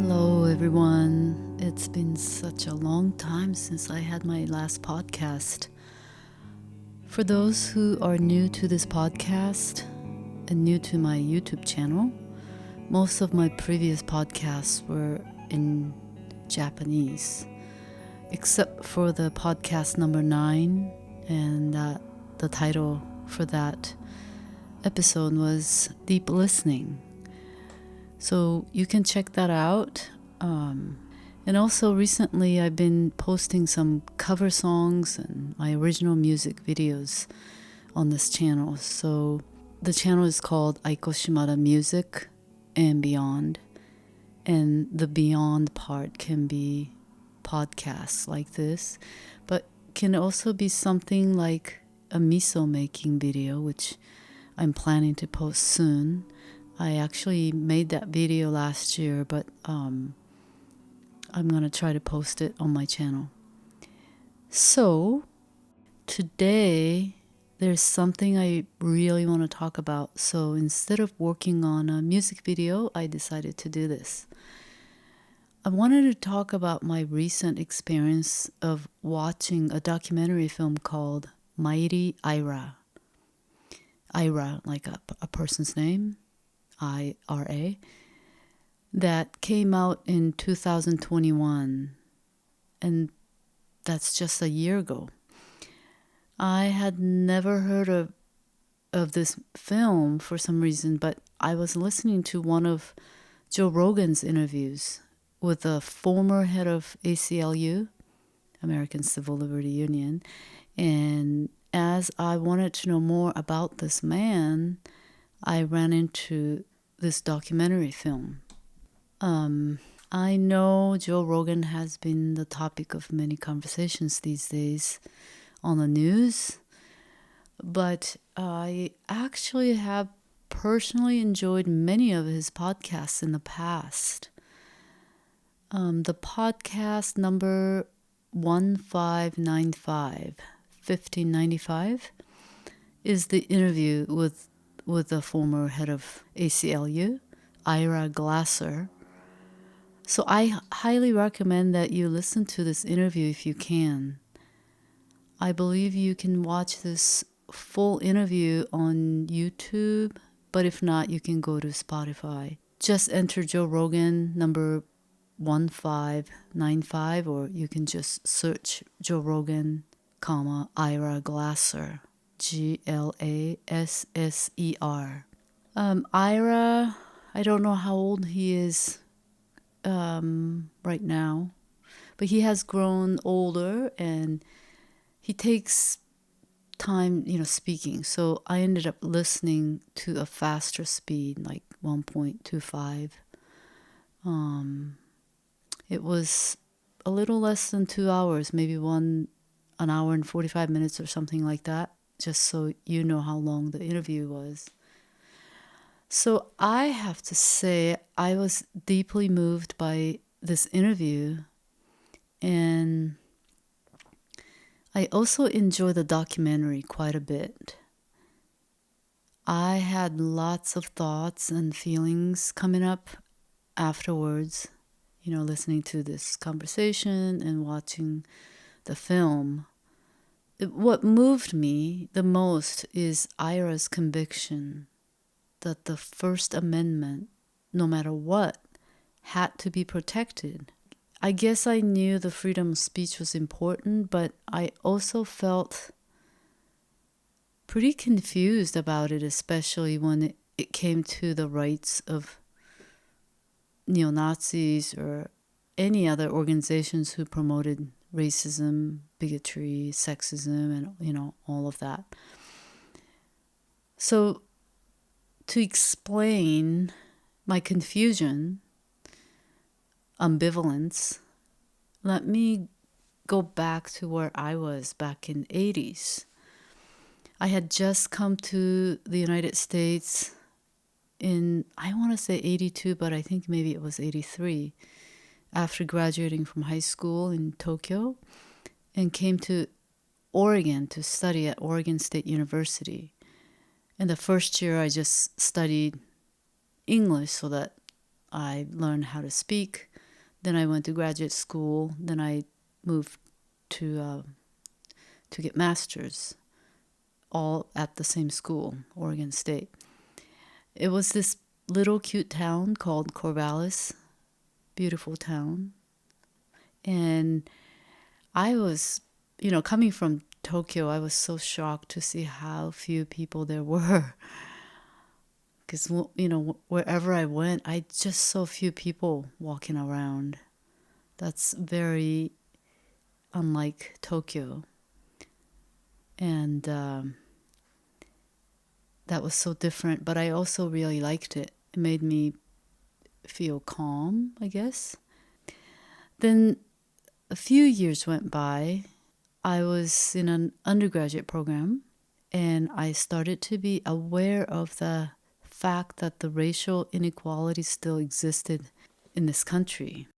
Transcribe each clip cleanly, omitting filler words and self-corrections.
Hello, everyone. It's been such a long time since I had my last podcast. For those who are new to this podcast and new to my YouTube channel, most of my previous podcasts were in Japanese, except for the podcast number 9, and the title for that episode was Deep Listening. So you can check that out. And also recently I've been posting some cover songs and my original music videos on this channel. So the channel is called Aiko Shimada Music and Beyond. And the beyond part can be podcasts like this, but can also be something like a miso making video, which I'm planning to post soon. I actually made that video last year, but I'm going to try to post it on my channel. So today there's something I really want to talk about. So instead of working on a music video, I decided to do this. I wanted to talk about my recent experience of watching a documentary film called Mighty Ira. Ira, like a person's name, IRA, that came out in 2021, and that's just a year ago. I had never heard of this film for some reason, but I was listening to one of Joe Rogan's interviews with the former head of ACLU, American Civil Liberty Union, and as I wanted to know more about this man, I ran into this documentary film. I know Joe Rogan has been the topic of many conversations these days on the news, but I actually have personally enjoyed many of his podcasts in the past. The podcast number 1595 is the interview with the former head of ACLU, Ira Glasser. So I highly recommend that you listen to this interview if you can. I believe you can watch this full interview on YouTube, but if not, you can go to Spotify. Just enter Joe Rogan number 1595, or you can just search Joe Rogan, Ira Glasser, Glasser. Ira, I don't know how old he is right now, but he has grown older and he takes time, speaking. So I ended up listening to a faster speed, like 1.25. It was a little less than 2 hours, maybe an hour and 45 minutes or something like that, just so you know how long the interview was. So I have to say I was deeply moved by this interview, and I also enjoy the documentary quite a bit. I had lots of thoughts and feelings coming up afterwards, listening to this conversation and watching the film. What moved me the most is Ira's conviction that the First Amendment, no matter what, had to be protected. I guess I knew the freedom of speech was important, but I also felt pretty confused about it, especially when it came to the rights of neo-Nazis or any other organizations who promoted racism, bigotry, sexism, and all of that. So to explain my confusion, ambivalence, let me go back to where I was back in the 80s. I had just come to the United States in, I want to say 82, but I think maybe it was 83, after graduating from high school in Tokyo, and came to Oregon to study at Oregon State University. And the first year I just studied English so that I learned how to speak. Then I went to graduate school. Then I moved to get master's, all at the same school, Oregon State. It was this little cute town called Corvallis, beautiful town. And I was, coming from Tokyo, I was so shocked to see how few people there were. Because, wherever I went, I just saw few people walking around. That's very unlike Tokyo. And that was so different, but I also really liked it. It made me feel calm, I guess. Then a few years went by. I was in an undergraduate program, and I started to be aware of the fact that the racial inequality still existed in this country.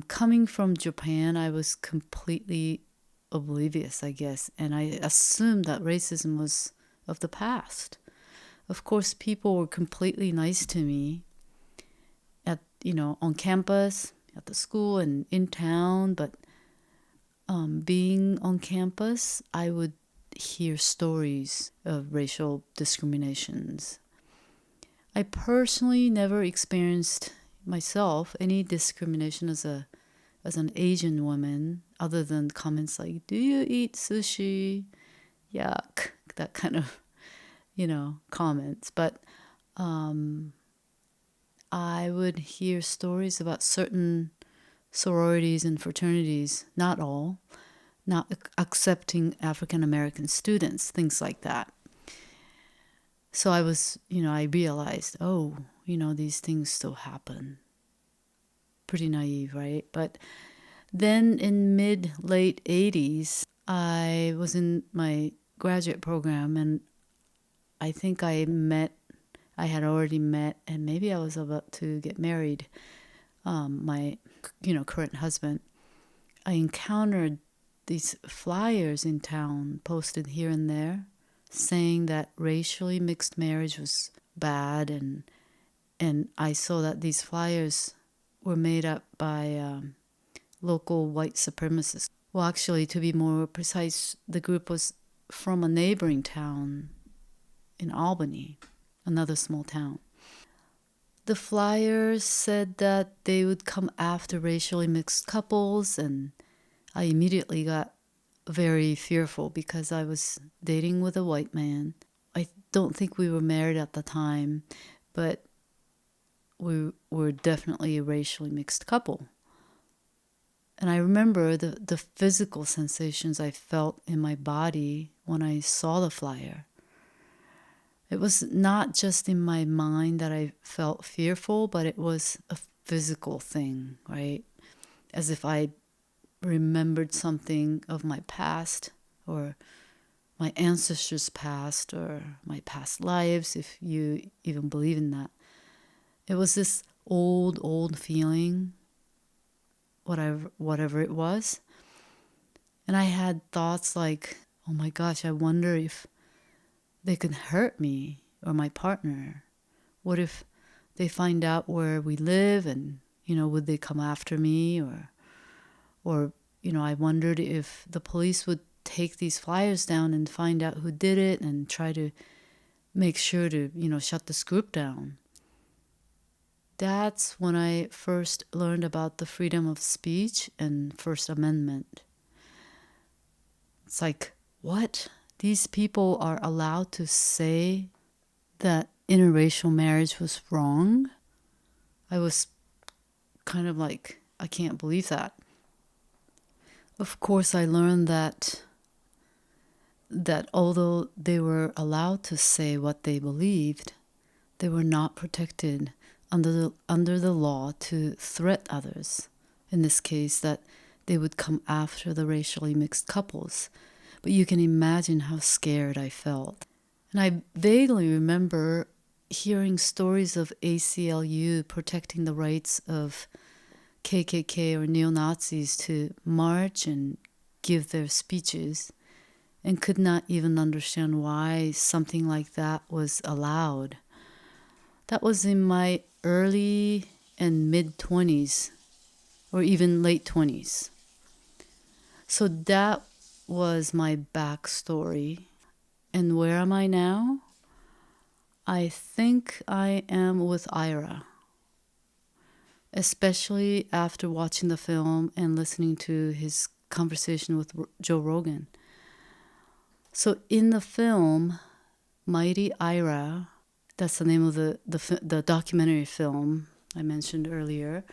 Coming from Japan, I was completely oblivious, I guess, and I assumed that racism was of the past. Of course, people were completely nice to me on campus, at the school, and in town, but being on campus, I would hear stories of racial discriminations. I personally never experienced myself any discrimination as an Asian woman, other than comments like, "Do you eat sushi? Yuck," that kind of, comments. But I would hear stories about certain sororities and fraternities, not all, not accepting African American students, things like that. So I realized, these things still happen. Pretty naive, right? But then in late 80s, I was in my graduate program, and I think I had already met, and maybe I was about to get married, my, current husband. I encountered these flyers in town posted here and there saying that racially mixed marriage was bad, and I saw that these flyers were made up by local white supremacists. Well, actually, to be more precise, the group was from a neighboring town in Albany, another small town. The flyers said that they would come after racially mixed couples, and I immediately got very fearful because I was dating with a white man. I don't think we were married at the time, but we were definitely a racially mixed couple. And I remember the physical sensations I felt in my body when I saw the flyer. It was not just in my mind that I felt fearful, but it was a physical thing, right? As if I remembered something of my past, or my ancestors' past, or my past lives, if you even believe in that. It was this old feeling, whatever it was. And I had thoughts like, oh my gosh, I wonder if they can hurt me or my partner. What if they find out where we live, and, would they come after me? Or I wondered if the police would take these flyers down and find out who did it and try to make sure to, shut this group down. That's when I first learned about the freedom of speech and First Amendment. It's like, what? These people are allowed to say that interracial marriage was wrong? I was kind of like, I can't believe that. Of course, I learned that although they were allowed to say what they believed, they were not protected under the law to threat others. In this case, that they would come after the racially mixed couples. But you can imagine how scared I felt. And I vaguely remember hearing stories of ACLU protecting the rights of KKK or neo-Nazis to march and give their speeches, and could not even understand why something like that was allowed. That was in my early and mid-20s, or even late 20s. So that was my backstory. And where am I now? I think I am with Ira, especially after watching the film and listening to his conversation with Joe Rogan. So in the film, Mighty Ira, that's the name of the documentary film I mentioned earlier.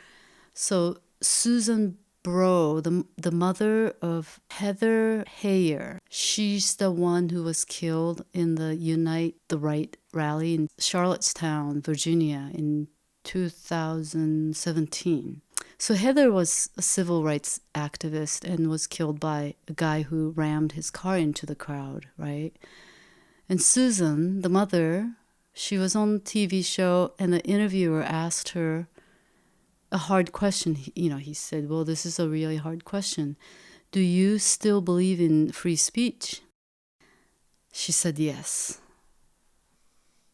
So Susan Bro, the mother of Heather Heyer, she's the one who was killed in the Unite the Right rally in Charlottetown, Virginia in 2017. So Heather was a civil rights activist and was killed by a guy who rammed his car into the crowd, right? And Susan, the mother, she was on a TV show, and the interviewer asked her a hard question. He said, well, this is a really hard question. Do you still believe in free speech? She said yes.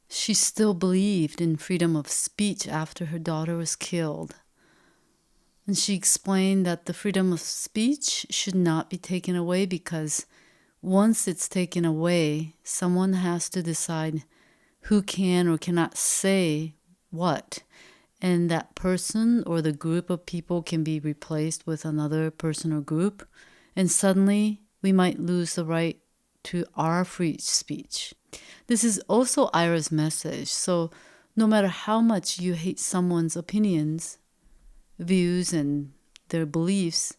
She still believed in freedom of speech after her daughter was killed. And she explained that the freedom of speech should not be taken away because once it's taken away, someone has to decide who can or cannot say what. And that person or the group of people can be replaced with another person or group. And suddenly we might lose the right to our free speech. This is also Ira's message. So no matter how much you hate someone's opinions, views, and their beliefs,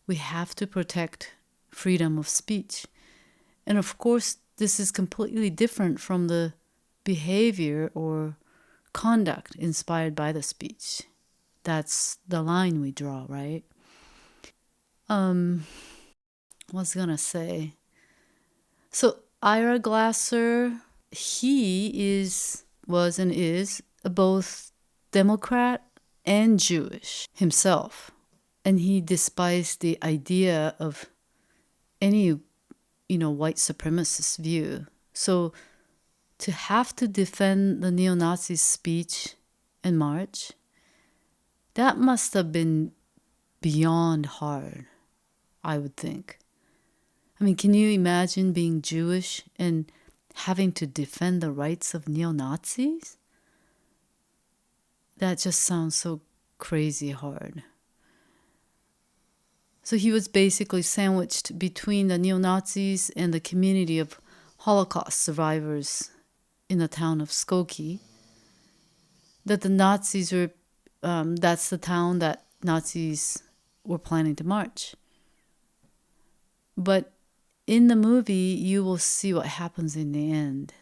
we have to protect freedom of speech. And of course, this is completely different from the behavior or conduct inspired by the speech. That's the line we draw, right? What's gonna say? So Ira Glasser, he was and is both Democrat and Jewish himself. And he despised the idea of any, white supremacist view. So to have to defend the neo-Nazi speech and march, that must have been beyond hard, I would think. I mean, can you imagine being Jewish and having to defend the rights of neo-Nazis? That just sounds so crazy hard. So he was basically sandwiched between the neo-Nazis and the community of Holocaust survivors in the town of Skokie. That the Nazis were, that's the town that Nazis were planning to march. But in the movie, you will see what happens in the end.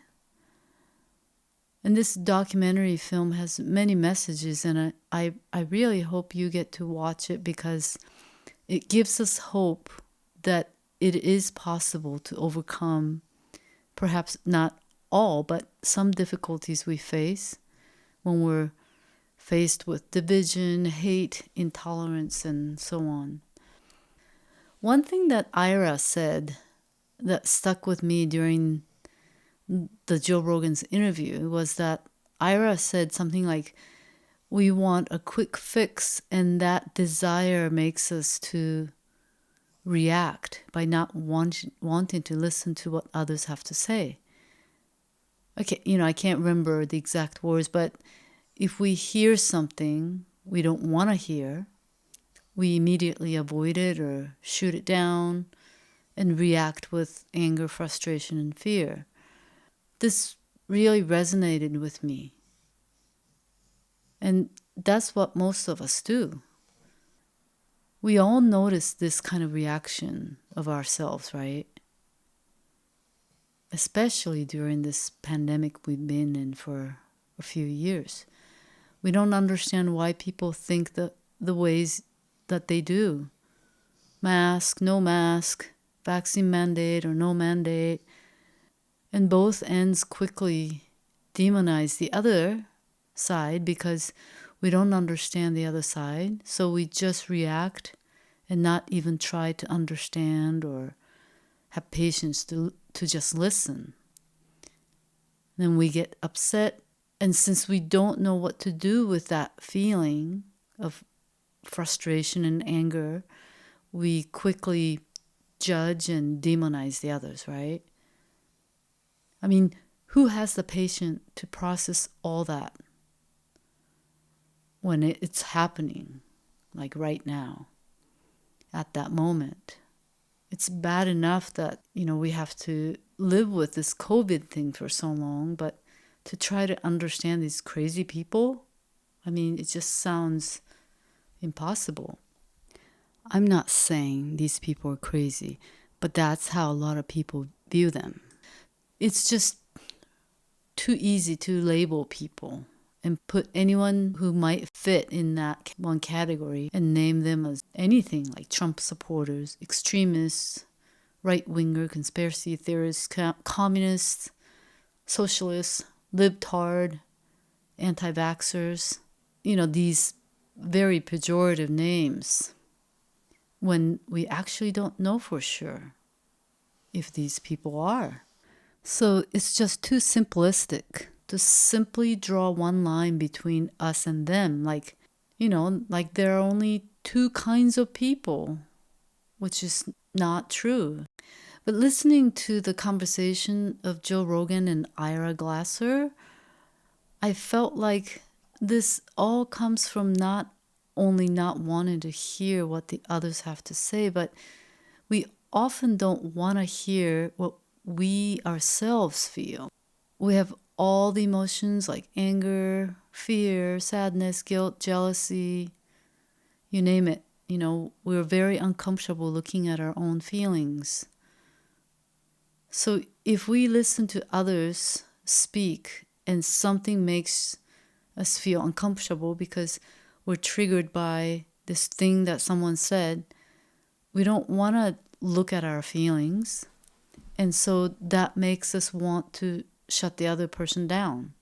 And this documentary film has many messages, and I really hope you get to watch it because it gives us hope that it is possible to overcome perhaps not all, but some difficulties we face when we're faced with division, hate, intolerance, and so on. One thing that Ira said that stuck with me during the Joe Rogan's interview was that Ira said something like, we want a quick fix, and that desire makes us to react by not wanting to listen to what others have to say. Okay, I can't remember the exact words, but if we hear something we don't want to hear, we immediately avoid it or shoot it down and react with anger, frustration, and fear. This really resonated with me. And that's what most of us do. We all notice this kind of reaction of ourselves, right? Especially during this pandemic we've been in for a few years. We don't understand why people think the ways that they do. Mask, no mask, vaccine mandate or no mandate. And both ends quickly demonize the other side because we don't understand the other side. So we just react and not even try to understand or have patience to just listen. Then we get upset. And since we don't know what to do with that feeling of frustration and anger, we quickly judge and demonize the others, right? I mean, who has the patience to process all that when it's happening, like right now, at that moment? It's bad enough that, we have to live with this COVID thing for so long, but to try to understand these crazy people, I mean, it just sounds impossible. I'm not saying these people are crazy, but that's how a lot of people view them. It's just too easy to label people and put anyone who might fit in that one category and name them as anything like Trump supporters, extremists, right-winger, conspiracy theorists, communists, socialists, libtard, anti-vaxxers, these very pejorative names when we actually don't know for sure if these people are. So it's just too simplistic to simply draw one line between us and them. Like there are only two kinds of people, which is not true. But listening to the conversation of Joe Rogan and Ira Glasser, I felt like this all comes from not only not wanting to hear what the others have to say, but we often don't want to hear what we ourselves feel. We have all the emotions like anger, fear, sadness, guilt, jealousy, you name it. We're very uncomfortable looking at our own feelings. So if we listen to others speak and something makes us feel uncomfortable because we're triggered by this thing that someone said, we don't want to look at our feelings. And so that makes us want to shut the other person down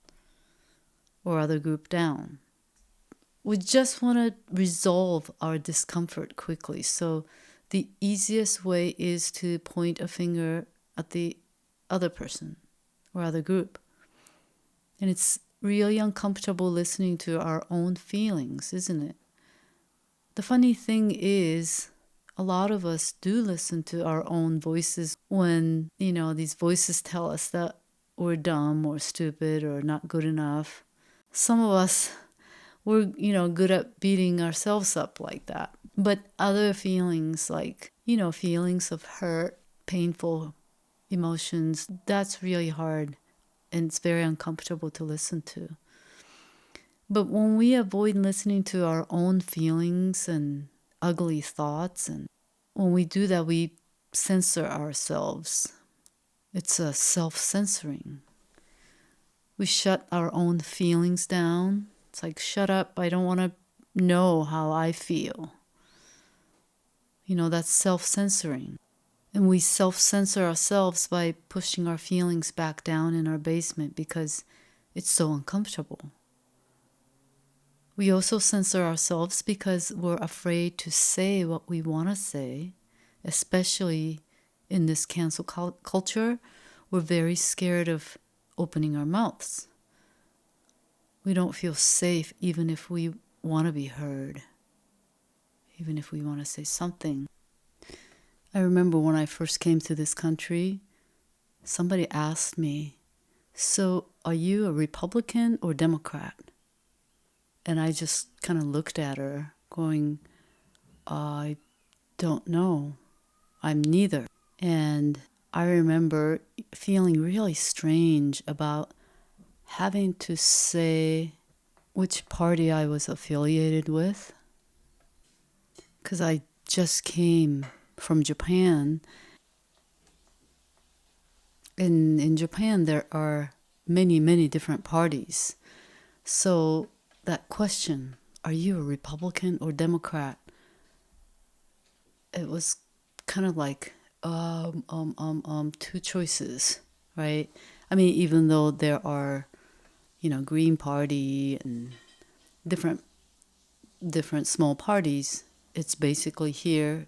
or other group down. We just want to resolve our discomfort quickly. So the easiest way is to point a finger at the other person or other group. And it's really uncomfortable listening to our own feelings, isn't it? The funny thing is, a lot of us do listen to our own voices when, these voices tell us that we're dumb or stupid or not good enough. Some of us, we're, good at beating ourselves up like that. But other feelings like, feelings of hurt, painful emotions, that's really hard and it's very uncomfortable to listen to. But when we avoid listening to our own feelings and ugly thoughts, and when we do that, we censor ourselves. It's a self-censoring. We shut our own feelings down. It's like, shut up, I don't want to know how I feel. That's self-censoring. And we self-censor ourselves by pushing our feelings back down in our basement because it's so uncomfortable. We also censor ourselves because we're afraid to say what we want to say, especially in this cancel culture. We're very scared of opening our mouths. We don't feel safe even if we want to be heard, even if we want to say something. I remember when I first came to this country, somebody asked me, so are you a Republican or Democrat? And I just kind of looked at her going, I don't know. I'm neither. And I remember feeling really strange about having to say which party I was affiliated with. Because I just came from Japan. In Japan, there are many, many different parties. So that question, are you a Republican or Democrat? It was kind of like two choices, right? I mean, even though there are, Green Party and different small parties, it's basically here,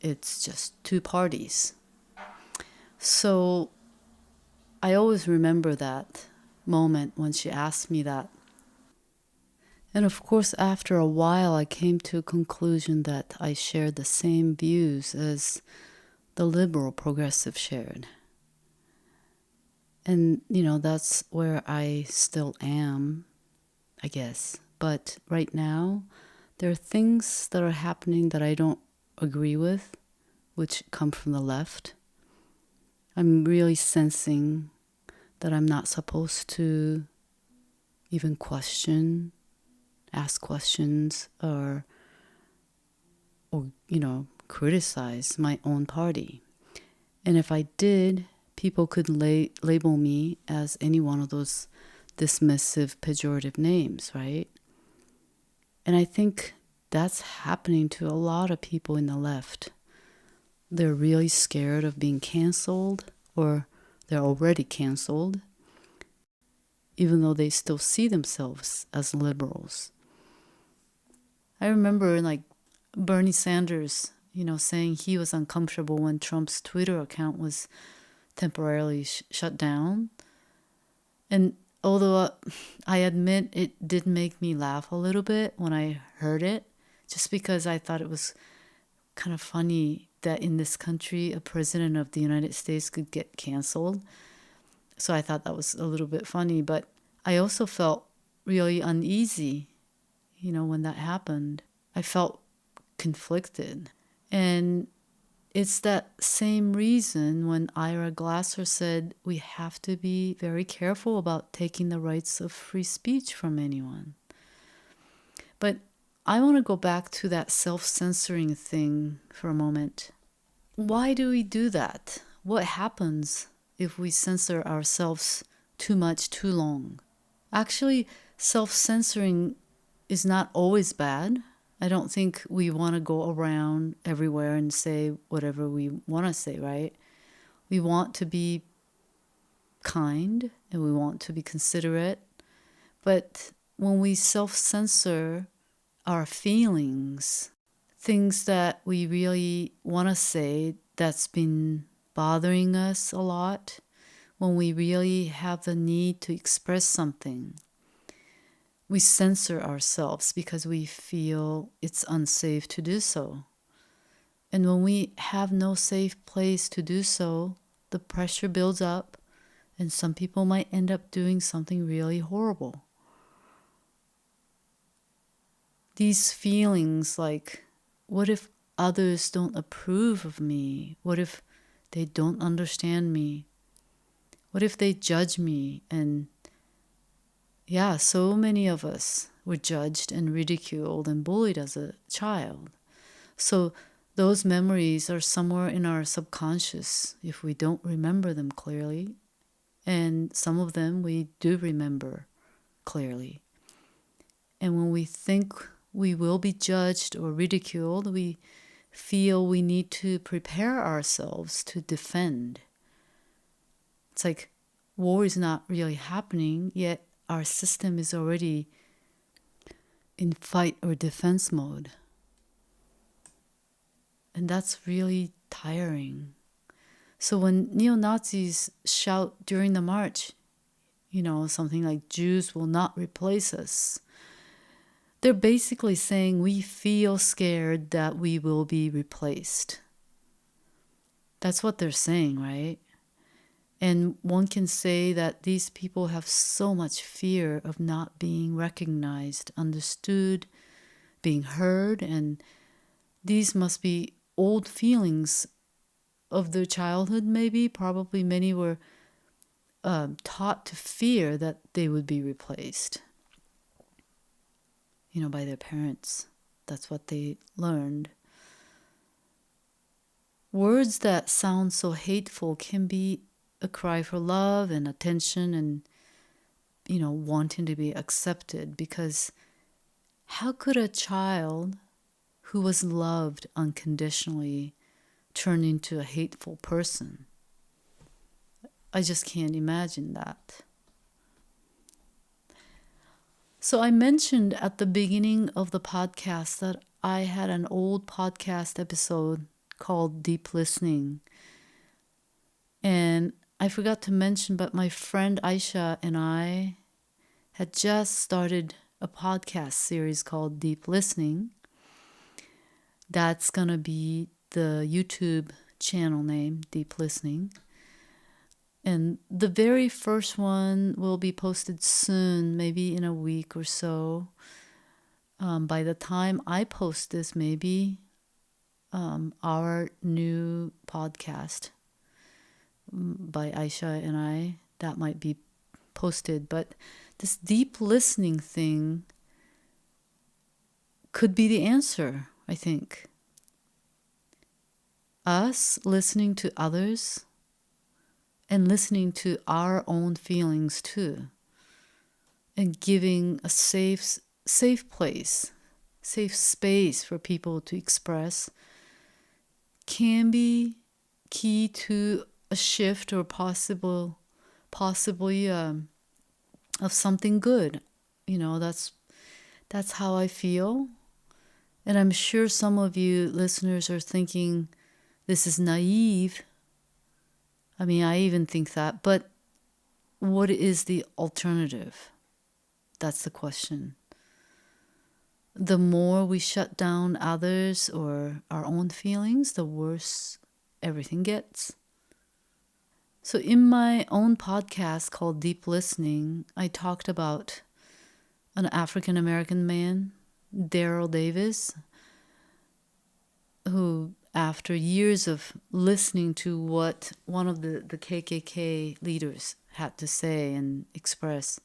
it's just two parties. So I always remember that moment when she asked me that. And of course, after a while, I came to a conclusion that I shared the same views as the liberal progressive shared. And, that's where I still am, I guess. But right now, there are things that are happening that I don't agree with, which come from the left. I'm really sensing that I'm not supposed to even ask questions, or criticize my own party. And if I did, people could label me as any one of those dismissive, pejorative names, right? And I think that's happening to a lot of people in the left. They're really scared of being canceled, or they're already canceled, even though they still see themselves as liberals. I remember Bernie Sanders, saying he was uncomfortable when Trump's Twitter account was temporarily shut down. And although I admit it did make me laugh a little bit when I heard it, just because I thought it was kind of funny that in this country, a president of the United States could get canceled. So I thought that was a little bit funny, but I also felt really uneasy, when that happened. I felt conflicted. And it's that same reason when Ira Glasser said we have to be very careful about taking the rights of free speech from anyone. But I want to go back to that self-censoring thing for a moment. Why do we do that? What happens if we censor ourselves too much, too long? Actually, self-censoring is not always bad. I don't think we want to go around everywhere and say whatever we want to say, right? We want to be kind and we want to be considerate. But when we self-censor our feelings, things that we really want to say that's been bothering us a lot, when we really have the need to express something, we censor ourselves because we feel it's unsafe to do so. And when we have no safe place to do so, the pressure builds up and some people might end up doing something really horrible. These feelings like, what if others don't approve of me? What if they don't understand me? What if they judge me? And yeah, so many of us were judged and ridiculed and bullied as a child. So those memories are somewhere in our subconscious if we don't remember them clearly. And some of them we do remember clearly. And when we think we will be judged or ridiculed, we feel we need to prepare ourselves to defend. It's like war is not really happening, yet our system is already in fight or defense mode. And that's really tiring. So when neo-Nazis shout during the march, something like Jews will not replace us, they're basically saying we feel scared that we will be replaced. That's what they're saying, right? And one can say that these people have so much fear of not being recognized, understood, being heard, and these must be old feelings of their childhood, maybe. Probably many were taught to fear that they would be replaced, by their parents. That's what they learned. Words that sound so hateful can be a cry for love and attention and, wanting to be accepted, because how could a child who was loved unconditionally turn into a hateful person? I just can't imagine that. So I mentioned at the beginning of the podcast that I had an old podcast episode called Deep Listening. And I forgot to mention, but my friend Aisha and I had just started a podcast series called Deep Listening. That's going to be the YouTube channel name, Deep Listening. And the very first one will be posted soon, maybe in a week or so. By the time I post this, maybe our new podcast by Aisha and I, that might be posted. But this deep listening thing could be the answer, I think. Us listening to others and listening to our own feelings too, and giving a safe place, safe space for people to express can be key to a shift or possibly of something good. That's how I feel. And I'm sure some of you listeners are thinking this is naive. I mean, I even think that, but what is the alternative? That's the question. The more we shut down others or our own feelings, the worse everything gets. So in my own podcast called Deep Listening, I talked about an African American man, Daryl Davis, who, after years of listening to what one of the KKK leaders had to say and express,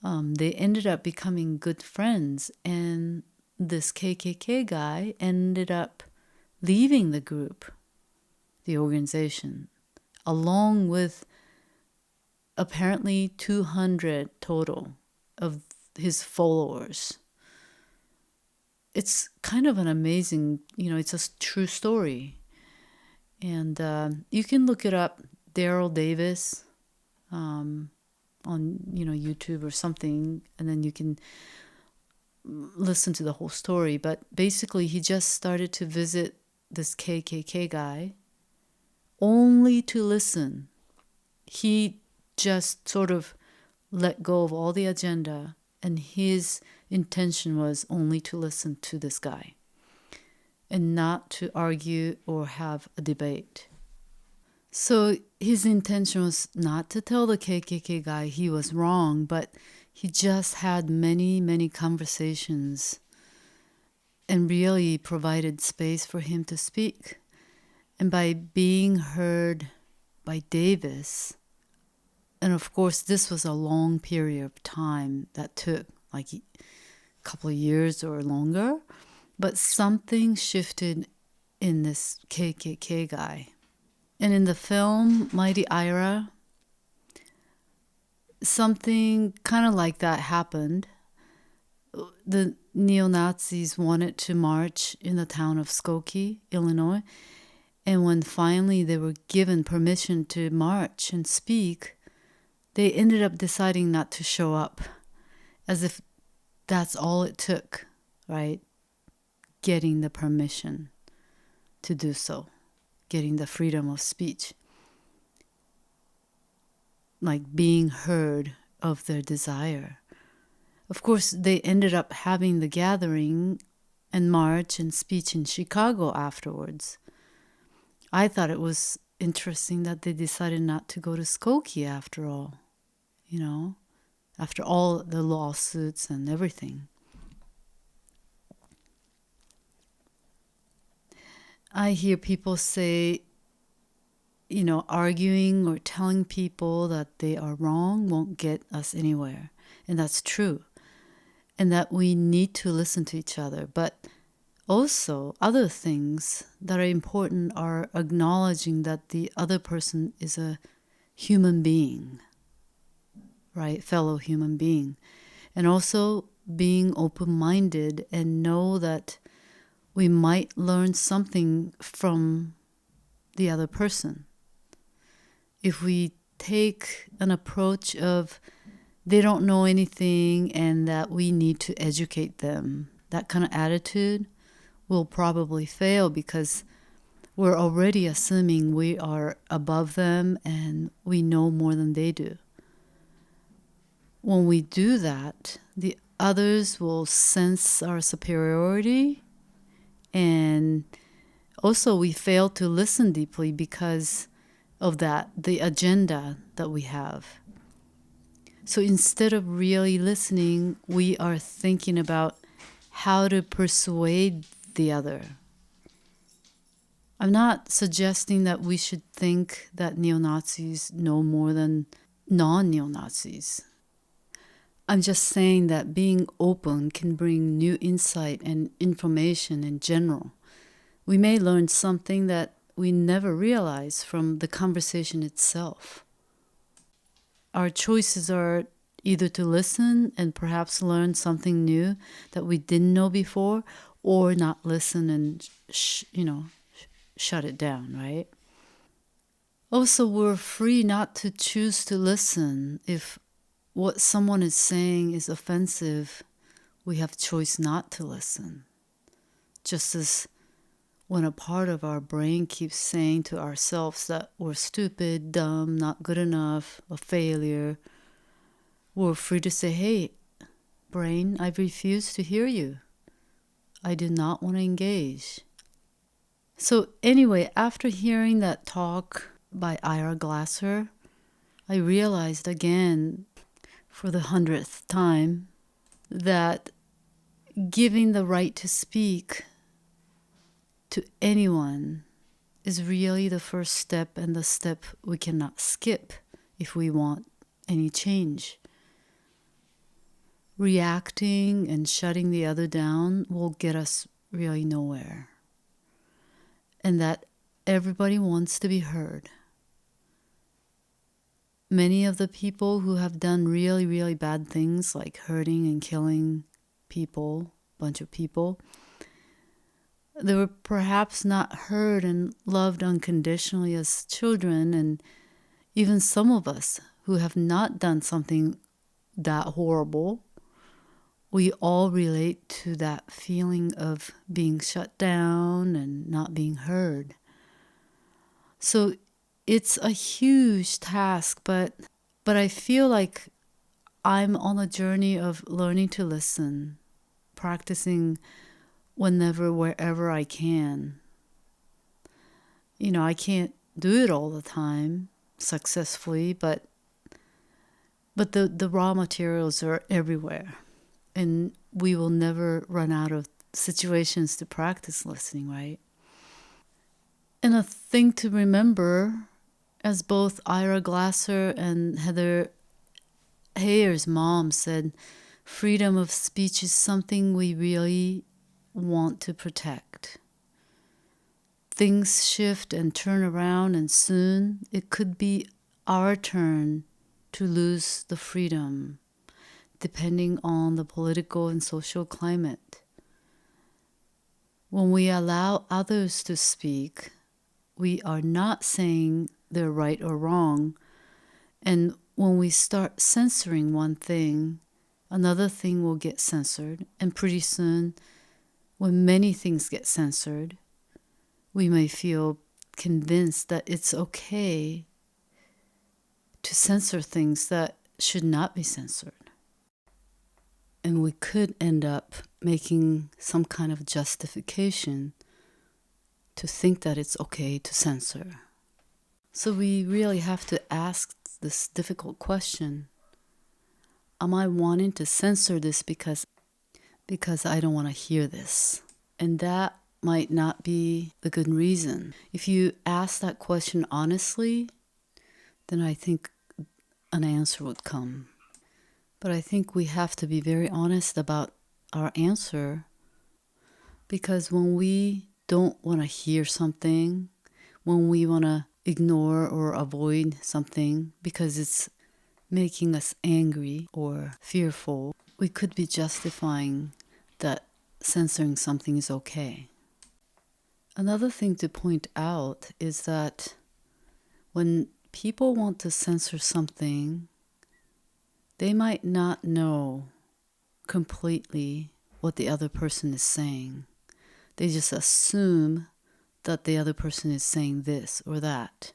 they ended up becoming good friends. And this KKK guy ended up leaving the group, the organization, along with apparently 200 total of his followers. It's kind of an amazing, it's a true story. And you can look it up, Daryl Davis, on, YouTube or something, and then you can listen to the whole story. But basically, he just started to visit this KKK guy only to listen. He just sort of let go of all the agenda, and his intention was only to listen to this guy and not to argue or have a debate. So his intention was not to tell the KKK guy he was wrong, but he just had many, many conversations and really provided space for him to speak. And by being heard by Davis, and of course this was a long period of time that took like a couple of years or longer, but something shifted in this KKK guy. And in the film Mighty Ira, something kind of like that happened. The neo-Nazis wanted to march in the town of Skokie, Illinois, and when finally they were given permission to march and speak, they ended up deciding not to show up, as if that's all it took, right? Getting the permission to do so, getting the freedom of speech, like being heard of their desire. Of course, they ended up having the gathering and march and speech in Chicago afterwards. I thought it was interesting that they decided not to go to Skokie after all, after all the lawsuits and everything. I hear people say, arguing or telling people that they are wrong won't get us anywhere. And that's true. And that we need to listen to each other. But also, other things that are important are acknowledging that the other person is a human being, right? Fellow human being. And also being open-minded and know that we might learn something from the other person. If we take an approach of they don't know anything and that we need to educate them, that kind of attitude will probably fail because we're already assuming we are above them and we know more than they do. When we do that, the others will sense our superiority, and also we fail to listen deeply because of that, the agenda that we have. So instead of really listening, we are thinking about how to persuade the other. I'm not suggesting that we should think that neo-Nazis know more than non-neo-Nazis. I'm just saying that being open can bring new insight and information in general. We may learn something that we never realized from the conversation itself. Our choices are either to listen and perhaps learn something new that we didn't know before, or not listen and shut it down, right? Also, we're free not to choose to listen. If what someone is saying is offensive, we have choice not to listen. Just as when a part of our brain keeps saying to ourselves that we're stupid, dumb, not good enough, a failure, we're free to say, hey, brain, I refuse to hear you. I do not want to engage. So anyway, after hearing that talk by Ira Glasser, I realized again, for the 100th time, that giving the right to speak to anyone is really the first step, and the step we cannot skip if we want any change. Reacting and shutting the other down will get us really nowhere. And that everybody wants to be heard. Many of the people who have done really, really bad things, like hurting and killing people, a bunch of people, they were perhaps not heard and loved unconditionally as children. And even some of us who have not done something that horrible, we all relate to that feeling of being shut down and not being heard. So it's a huge task, but I feel like I'm on a journey of learning to listen, practicing whenever, wherever I can. I can't do it all the time successfully, but the raw materials are everywhere. And we will never run out of situations to practice listening, right? And a thing to remember, as both Ira Glasser and Heather Heyer's mom said, freedom of speech is something we really want to protect. Things shift and turn around, and soon it could be our turn to lose the freedom, depending on the political and social climate. When we allow others to speak, we are not saying they're right or wrong. And when we start censoring one thing, another thing will get censored. And pretty soon, when many things get censored, we may feel convinced that it's okay to censor things that should not be censored. And we could end up making some kind of justification to think that it's okay to censor. So we really have to ask this difficult question. Am I wanting to censor this because I don't want to hear this? And that might not be the good reason. If you ask that question honestly, then I think an answer would come. But I think we have to be very honest about our answer, because when we don't want to hear something, when we want to ignore or avoid something because it's making us angry or fearful, we could be justifying that censoring something is okay. Another thing to point out is that when people want to censor something, they might not know completely what the other person is saying. They just assume that the other person is saying this or that.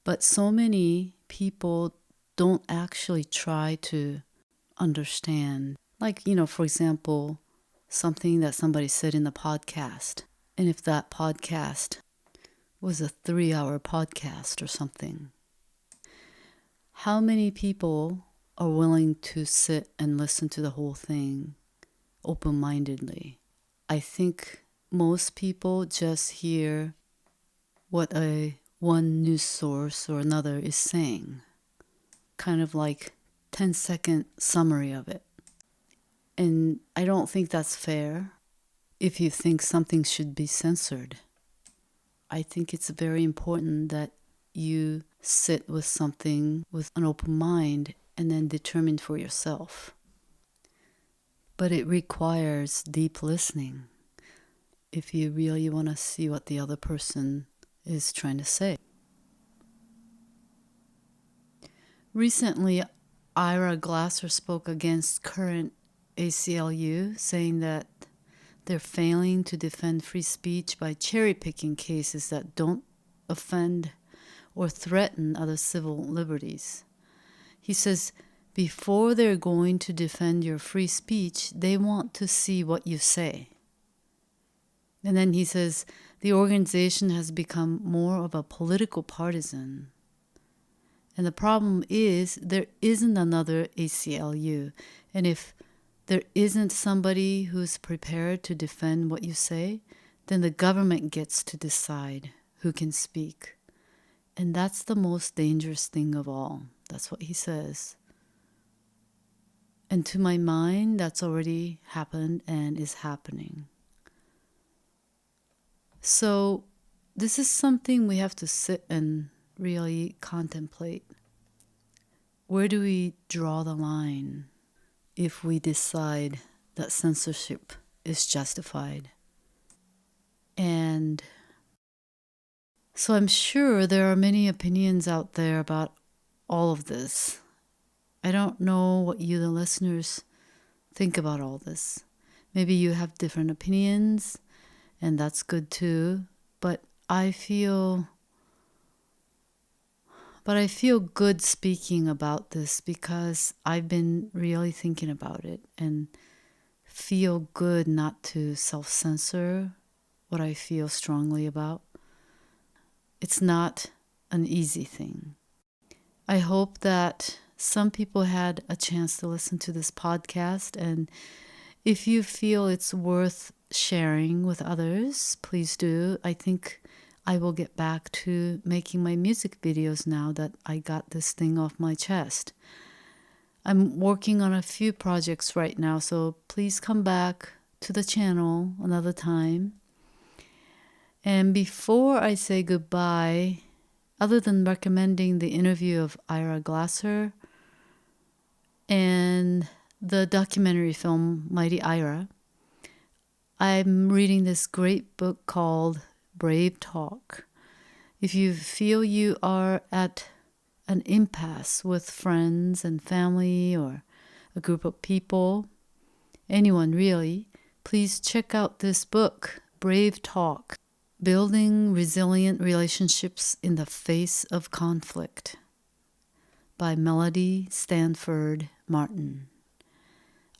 But so many people don't actually try to understand Like, for example, something that somebody said in the podcast. And if that podcast was a 3-hour podcast or something, how many people are willing to sit and listen to the whole thing open-mindedly? I think most people just hear what one news source or another is saying, kind of like 10-second summary of it. And I don't think that's fair if you think something should be censored. I think it's very important that you sit with something with an open mind and then determine for yourself. But it requires deep listening if you really want to see what the other person is trying to say. Recently, Ira Glasser spoke against current ACLU, saying that they're failing to defend free speech by cherry-picking cases that don't offend or threaten other civil liberties. He says, before they're going to defend your free speech, they want to see what you say. And then he says, the organization has become more of a political partisan. And the problem is there isn't another ACLU. And if there isn't somebody who's prepared to defend what you say, then the government gets to decide who can speak. And that's the most dangerous thing of all. That's what he says. And to my mind, that's already happened and is happening. So this is something we have to sit and really contemplate. Where do we draw the line if we decide that censorship is justified? And so I'm sure there are many opinions out there about all of this. I don't know what you, the listeners, think about all this. Maybe you have different opinions, and that's good too. But I feel good speaking about this because I've been really thinking about it and feel good not to self-censor what I feel strongly about. It's not an easy thing. I hope that some people had a chance to listen to this podcast, and if you feel it's worth sharing with others, please do. I think I will get back to making my music videos now that I got this thing off my chest. I'm working on a few projects right now, so please come back to the channel another time. And before I say goodbye, other than recommending the interview of Ira Glasser and the documentary film Mighty Ira, I'm reading this great book called Brave Talk. If you feel you are at an impasse with friends and family or a group of people, anyone really, please check out this book, Brave Talk, Building Resilient Relationships in the Face of Conflict, by Melody Stanford Martin.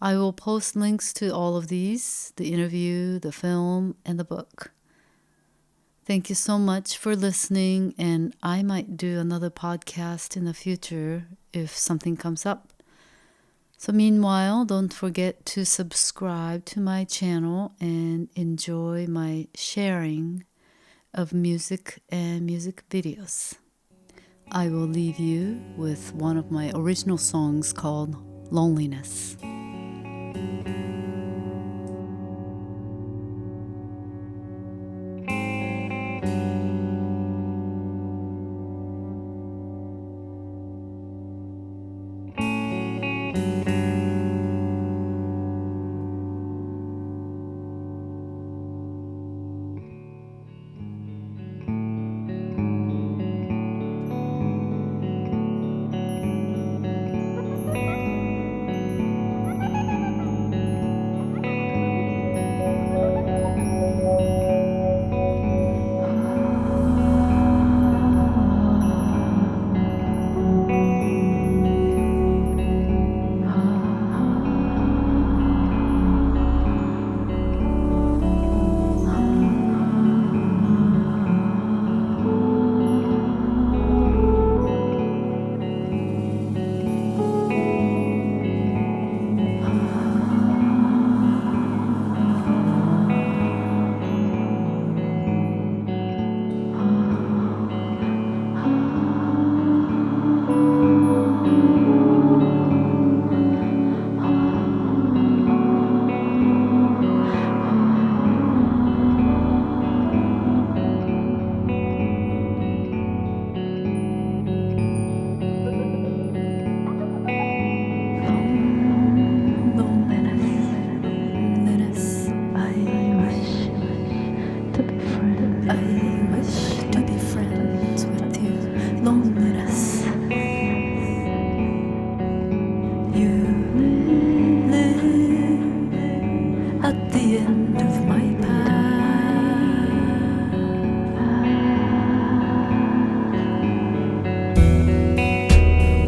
I will post links to all of these, the interview, the film, and the book. Thank you so much for listening, and I might do another podcast in the future if something comes up. So meanwhile, don't forget to subscribe to my channel and enjoy my sharing of music and music videos. I will leave you with one of my original songs called Loneliness.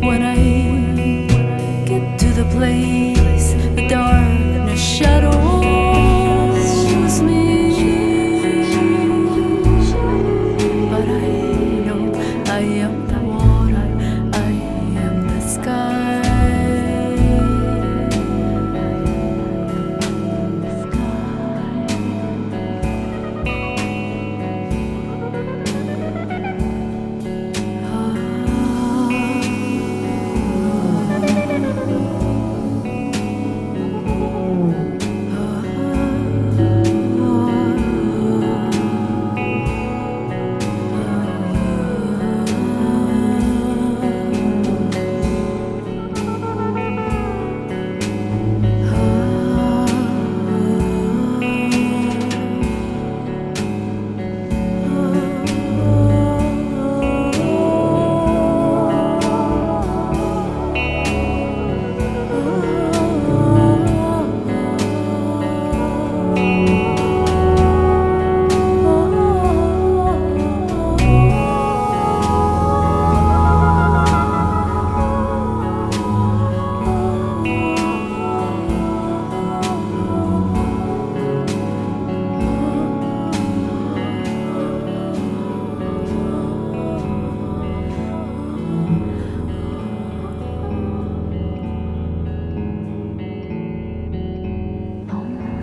When I get to the place, the darkness shadows me. But I know I am the water, I am the sky.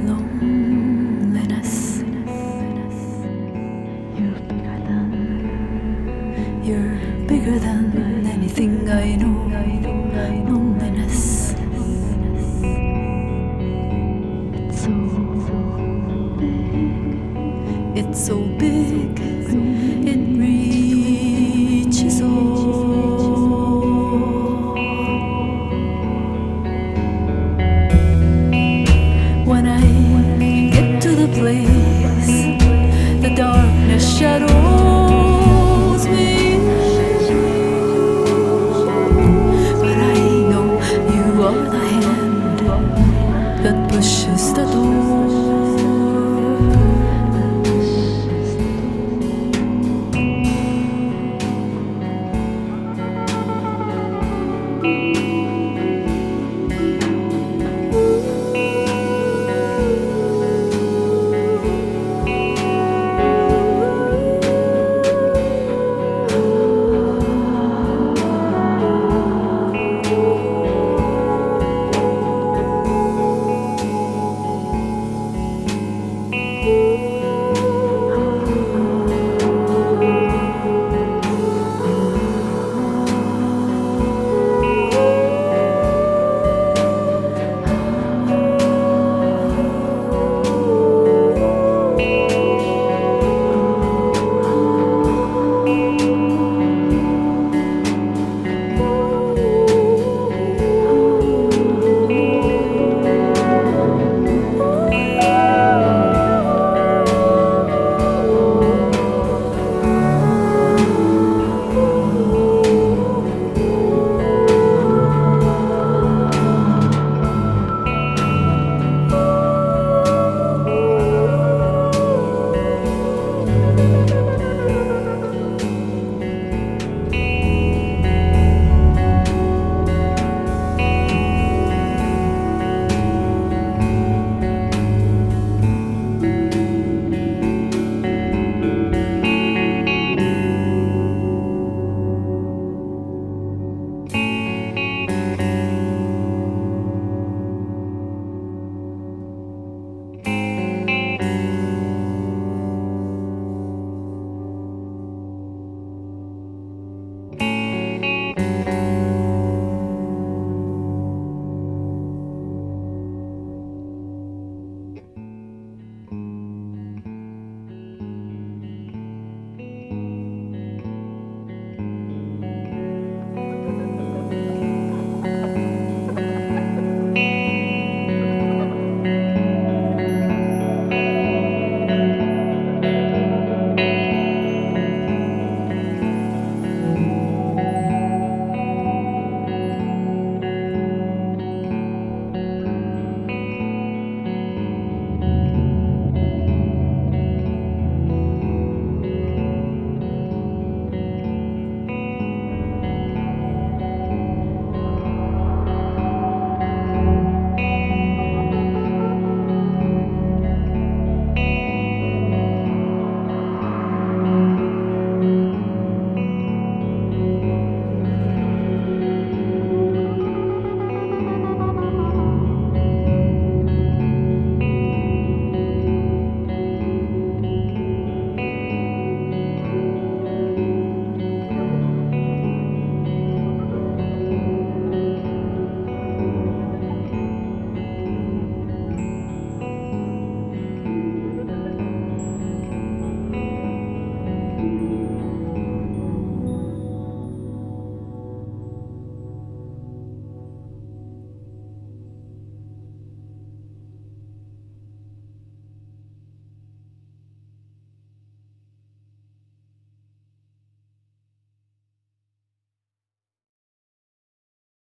Loneliness, you're bigger than anything I know. Loneliness, it's so big, it reaches all. When I get to the place, the darkness shadows me. But I know you are the hand that pushes the door.